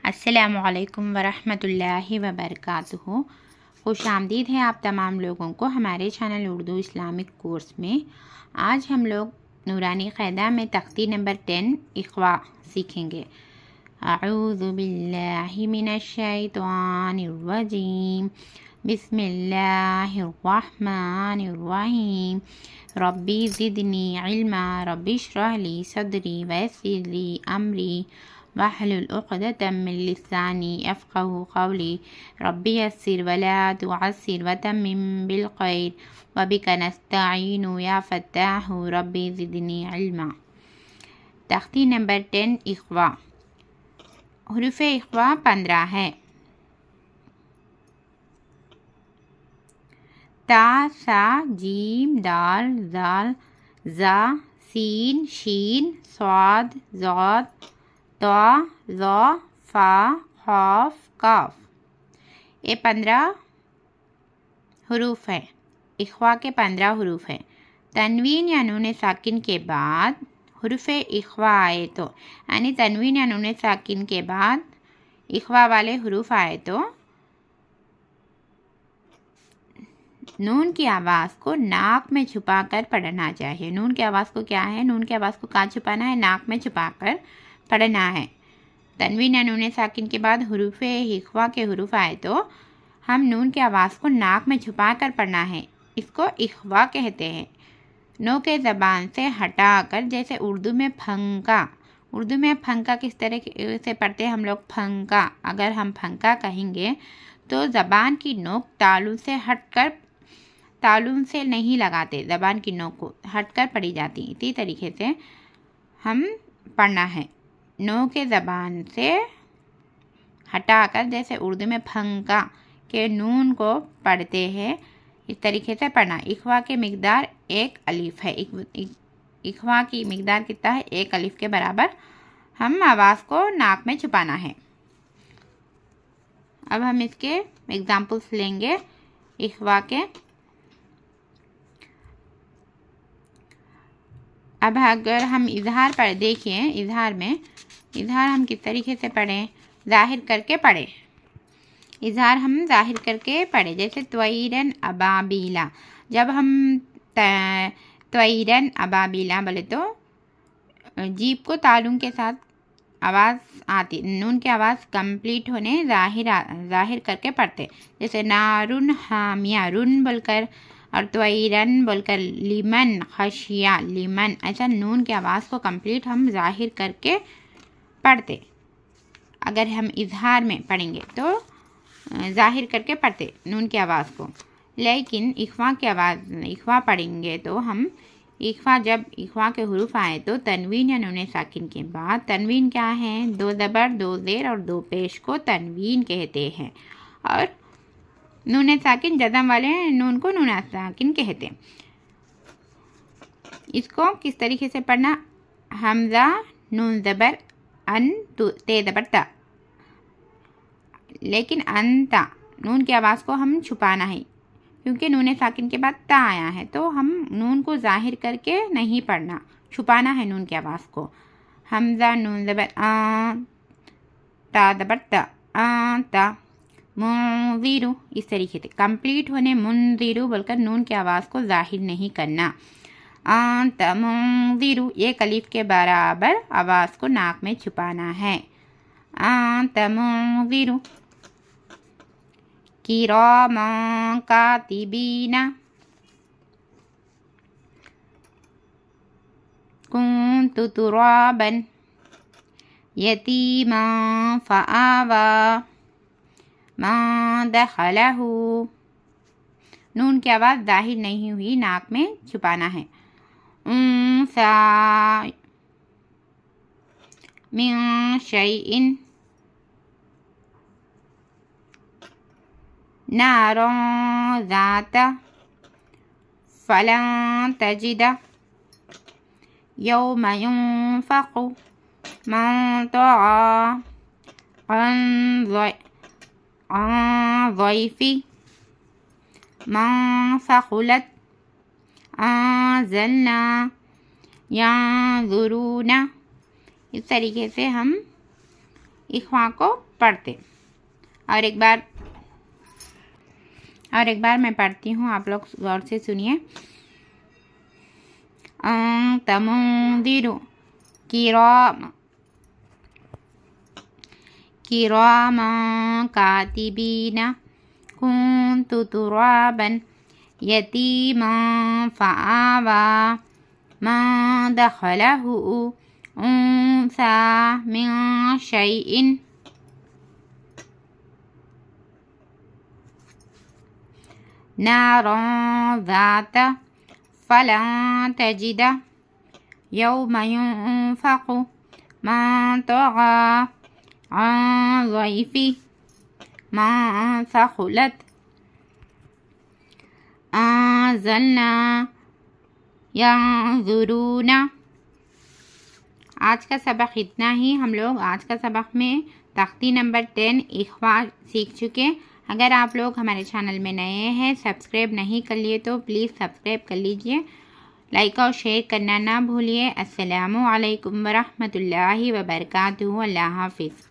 السلام علیکم ورحمۃ اللہ وبرکاتہ۔ خوش آمدید ہے آپ تمام لوگوں کو ہمارے چینل اردو اسلامک کورس میں۔ آج ہم لوگ نورانی قاعدہ میں تختی نمبر 10 اخوا سیکھیں گے۔ اعوذ باللہ من الشیطان الرجیم، بسم اللہ الرحمن الرحیم، ربی زدنی علما، ربی اشرح لی صدری ویسر لی امری واحلل عقدۃ من لسانی یفقہوا قولی، ربی یسر ولا تعسر وتمم بالخیر وبک نستعین یا فتاح ربی زدنی علما۔ تختی نمبر 10 اخوا۔ حروف اخوا 15 ہے۔ تا، ثا، جیم، دال، ذال، ظا، سین، شین، صاد، ضاد، طا، ظا، فا، قاف، کاف۔ یہ 15 حروف ہیں۔ اخوا کے 15 حروف ہیں۔ تنوین یا نون ساکن کے بعد حروف اخوا آئے تو، یعنی تنوین یا نون ساکن کے بعد اخوا والے حروف آئے تو نون کی آواز کو ناک میں چھپا کر پڑھنا چاہیے۔ نون کی آواز کو کیا ہے؟ نون کی آواز کو کہاں چھپانا ہے؟ ناک میں چھپا کر پڑھنا ہے۔ تنوین یا نون ساکن کے بعد حروف اخوا کے حروف آئے تو ہم نون کی آواز کو ناک میں چھپا کر پڑھنا ہے۔ اس کو اخوا کہتے ہیں۔ نو کے زبان سے ہٹا کر، جیسے اردو میں پھنکا۔ اردو میں پھنکا کس طرح سے پڑھتے ہیں ہم لوگ؟ پھنکا۔ اگر ہم پھنکا کہیں گے تو زبان کی نوک تالو سے ہٹ کر، تالو سے نہیں لگاتے، زبان کی نوک کو ہٹ کر پڑھی جاتی۔ اسی طریقے سے ہم پڑھنا ہے۔ نو کے زبان سے ہٹا کر، جیسے اردو میں پھنکا کے نون کو پڑھتے ہیں، اس طریقے سے پڑھنا۔ اخوا کی مقدار 1 الف ہے۔ اخوا کی مقدار کتنا ہے؟ 1 الف کے برابر ہم آواز کو ناک میں چھپانا ہے۔ اب ہم اس کے ایگزامپلس لیں گے اخوا کے۔ اب اگر ہم اظہار پر دیکھیں، اظہار ہم کس طریقے سے پڑھیں؟ ظاہر کر کے پڑھیں۔ اظہار ہم ظاہر کر کے پڑھیں، جیسے طیرن ابابیلا۔ جب ہم طیرن ابابیلا بولے تو جیب کو تعلق کے ساتھ آواز آتی، نون کی آواز کمپلیٹ ہونے ظاہر کر کے پڑھتے، جیسے نارن حامیہ، رن بول کر، اور طیرن بول کر، لیمن خشیہ، لیمن، ایسا نون کی آواز کو کمپلیٹ ہم ظاہر کر کے پڑھتے۔ اگر ہم اظہار میں پڑھیں گے تو ظاہر کر کے پڑھتے نون کی آواز کو، لیکن اخوا پڑھیں گے تو ہم جب اخوا کے حروف آئے تو تنوین یا نون ساکن کے بعد، تنوین کیا ہے؟ 2 زبر، 2 زیر اور 2 پیش کو تنوین کہتے ہیں، اور نون ساکن جزم والے نون کو نون ساکن کہتے ہیں۔ اس کو کس طریقے سے پڑھنا؟ حمزہ، نون زبر، ان، تے زبر تا، لیکن انتا، نون کی آواز کو ہم چھپانا ہے، کیونکہ نون ساکن کے بعد تا آیا ہے، تو ہم نون کو ظاہر کر کے نہیں پڑھنا، چھپانا ہے نون کی آواز کو۔ حمزہ، نون زبر آن، تا زبر تا، آنتا، منذرو، اس طریقے سے کمپلیٹ ہونے منذرو بول کر نون کی آواز کو ظاہر نہیں کرنا۔ آنت منذرو، 1 الف کے برابر آواز کو ناک میں چھپانا ہے۔ آنت منذرو۔ کراما کاتبین، کنت ترابا، یتیما فآوی، ما دخلہ، نون کی آواز ظاہر نہیں ہوئی، ناک میں چھپانا ہے۔ انثی من شیء، نارا ذات فلن تجد، یوم ینفخ من طغی، عن ضیف من ثقلت، انزلنا، ینظرون۔ اس طریقے سے ہم اخوا کو پڑھتے. اور ایک بار میں پڑھتی ہوں، آپ لوگ غور سے سنیے. انت منذر کراما کاتبین کنت ترابا یتیما فآوى ما دخله انثى من شيء نارا ذات فلن تجد يوم ينفق من طغى عن ضيف من ثقلت انزلنا ينظرون. آج کا سبق اتنا ہی. ہم لوگ آج کا سبق میں تختی نمبر 10 اخوا سیکھ چکے. اگر آپ لوگ ہمارے چینل میں نئے ہیں، سبسکرائب نہیں کر لیے تو پلیز سبسکرائب کر لیجئے. لائک اور شیئر کرنا نہ بھولیے. السلام علیکم ورحمۃ اللہ وبرکاتہ. اللہ حافظ.